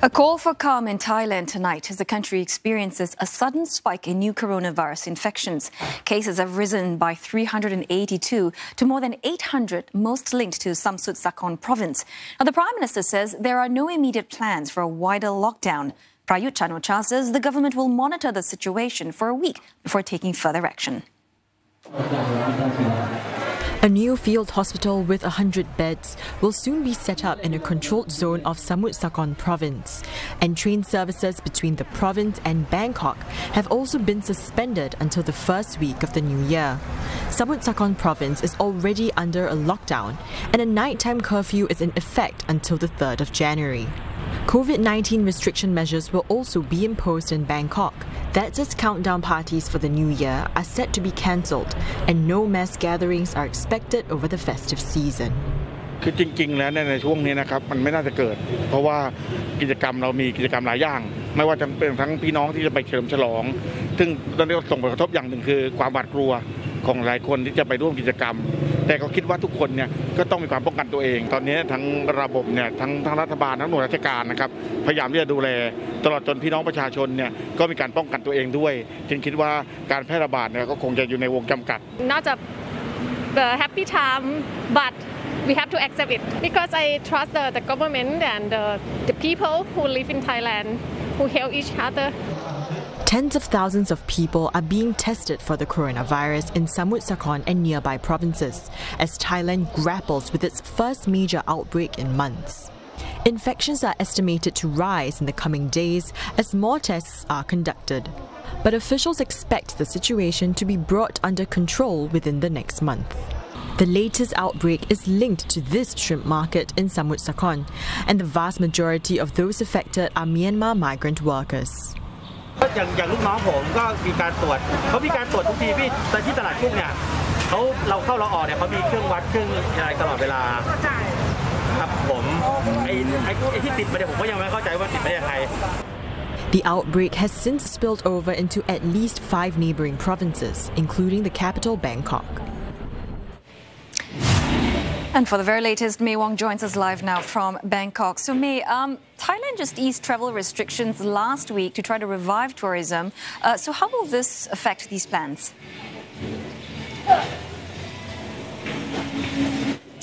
A call for calm in Thailand tonight as the country experiences a sudden spike in new coronavirus infections. Cases have risen by 382 to more than 800, most linked to Samut Sakhon province. Now, the Prime Minister says there are no immediate plans for a wider lockdown. Prayut Chan-o-cha says the government will monitor the situation for a week before taking further action. A new field hospital with 100 beds will soon be set up in a controlled zone of Samut Sakhon province. And train services between the province and Bangkok have also been suspended until the first week of the new year. Samut Sakhon province is already under a lockdown, and a nighttime curfew is in effect until the 3rd of January. COVID-19 restriction measures will also be imposed in Bangkok. That's as countdown parties for the new year are set to be cancelled, and no mass gatherings are expected over the festive season. คือจริงๆแล้วในช่วงนี้นะครับมันไม่น่าจะเกิดเพราะว่ากิจกรรมเรามีกิจกรรมหลายอย่างไม่ว่าจะเป็นทั้งพี่น้องที่จะไปเฉลิมฉลองซึ่งตอนนี้ส่งผลกระทบอย่างหนึ่งคือความหวาดกลัวของหลายคนที่จะไปร่วมกิจกรรมแต่ก็คิดว่าทุกคนเนี่ยก็ต้องมีความป้องกันตัวเองตอนนี้ทั้งระบบเนี่ยทั้งรัฐบาลทั้งหน่วยราชการนะครับพยายามที่จะดูแลตลอดจนพี่น้องประชาชนเนี่ยก็มีการป้องกันตัวเองด้วยจึงคิดว่าการแพร่ระบาดเนี่ยก็คงจะอยู่ในวงจำกัด Not a happy time, but we have to accept it because I trust the government and the people who live in Thailand who help each other. Tens of thousands of people are being tested for the coronavirus in Samut Sakhon and nearby provinces as Thailand grapples with its first major outbreak in months. Infections are estimated to rise in the coming days as more tests are conducted. But officials expect the situation to be brought under control within the next month. The latest outbreak is linked to this shrimp market in Samut Sakhon, and the vast majority of those affected are Myanmar migrant workers. อย่างลูกน้องผมก็มีการตรวจเขามีการตรวจทุกทีพี่แต่ที่ตลาดกุ้งเนี่ยเราเข้าเราออกเนี่ยเขามีเครื่องวัดเครื่องอะไรตลอดเวลาครับผมไอ้ที่ติดมาเนี่ยผมก็ยังไม่เข้าใจว่าติดมาได้ยังไง The outbreak has since spilled over into at least 5 neighbouring provinces, including the capital Bangkok. And for the very latest, May Wong joins us live now from Bangkok. So May, Thailand just eased travel restrictions last week to try to revive tourism. So how will this affect these plans?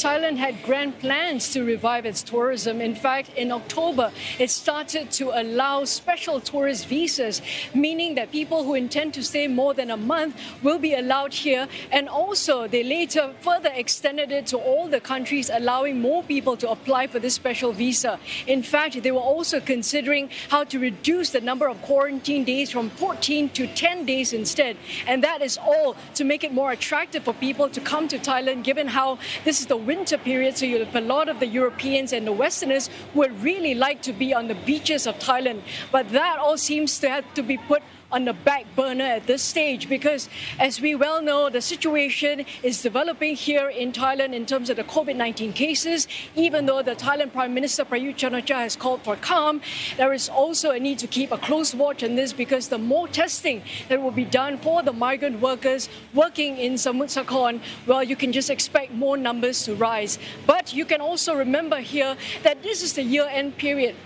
Thailand had grand plans to revive its tourism. In fact, in October, it started to allow special tourist visas, meaning that people who intend to stay more than a month will be allowed here. And also, they later further extended it to all the countries, allowing more people to apply for this special visa. In fact, they were also considering how to reduce the number of quarantine days from 14 to 10 days instead. And that is all to make it more attractive for people to come to Thailand, given how this is the winter period, so you have a lot of the Europeans and the Westerners who would really like to be on the beaches of Thailand. But that all seems to have to be put on the back burner at this stage because, as we well know, the situation is developing here in Thailand in terms of the COVID-19 cases. Even though the Thailand Prime Minister Prayut Chan-o-cha has called for calm, there is also a need to keep a close watch on this because the more testing that will be done for the migrant workers working in Samut Sakhon, well, you can just expect more numbers to rise. But you can also remember here that this is the year-end period.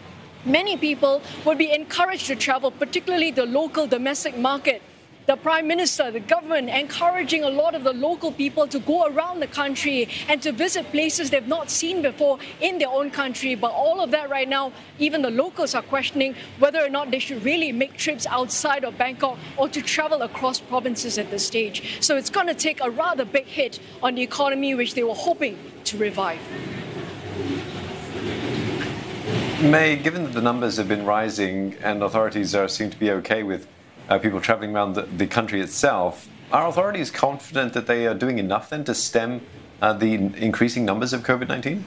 Many people would be encouraged to travel, particularly the local domestic market. The Prime Minister, the government, encouraging a lot of the local people to go around the country and to visit places they've not seen before in their own country. But all of that right now, even the locals are questioning whether or not they should really make trips outside of Bangkok or to travel across provinces at this stage. So it's going to take a rather big hit on the economy, which they were hoping to revive. May, given that the numbers have been rising and authorities seem to be okay with people travelling around the country itself, are authorities confident that they are doing enough then to stem the increasing numbers of COVID-19?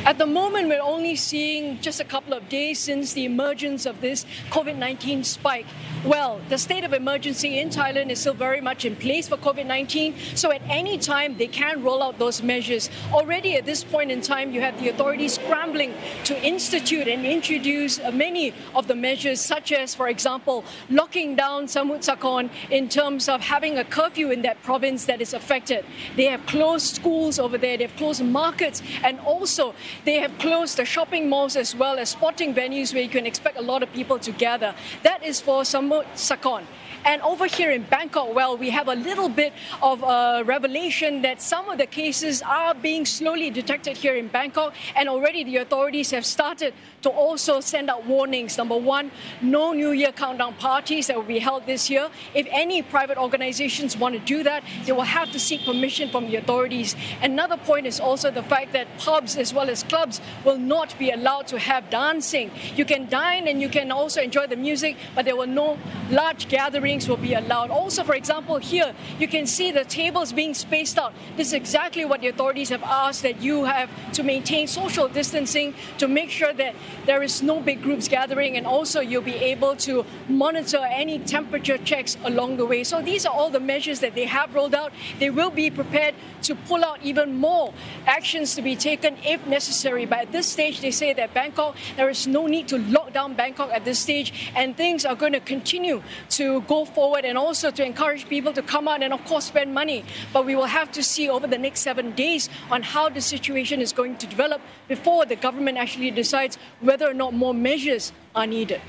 At the moment, we're only seeing just a couple of days since the emergence of this COVID-19 spike. Well, the state of emergency in Thailand is still very much in place for COVID-19. So at any time, they can roll out those measures. Already at this point in time, you have the authorities scrambling to institute and introduce many of the measures, such as, for example, locking down Samut Sakhon in terms of having a curfew in that province that is affected. They have closed schools over there, they've closed markets, and also they have closed the shopping malls as well as sporting venues where you can expect a lot of people to gather. That is for Samut Sakhon. And over here in Bangkok, well, we have a little bit of a revelation that some of the cases are being slowly detected here in Bangkok, and already the authorities have started to also send out warnings. Number one, no New Year countdown parties that will be held this year. If any private organizations want to do that, they will have to seek permission from the authorities. Another point is also the fact that pubs as well as clubs will not be allowed to have dancing. You can dine and you can also enjoy the music, but there will no large gatherings will be allowed. Also, for example, here you can see the tables being spaced out. This is exactly what the authorities have asked, that you have to maintain social distancing to make sure that there is no big groups gathering, and also you'll be able to monitor any temperature checks along the way. So these are all the measures that they have rolled out. They will be prepared to pull out even more actions to be taken if necessary. But at this stage, they say that Bangkok, there is no need to lock down Bangkok at this stage, and things are going to continue to go forward, and also to encourage people to come out and of course spend money. But we will have to see over the next 7 days on how the situation is going to develop before the government actually decides whether or not more measures are needed.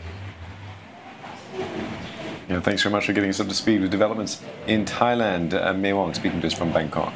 Yeah, thanks very much for getting us up to speed with developments in Thailand. May Wong speaking to us from Bangkok.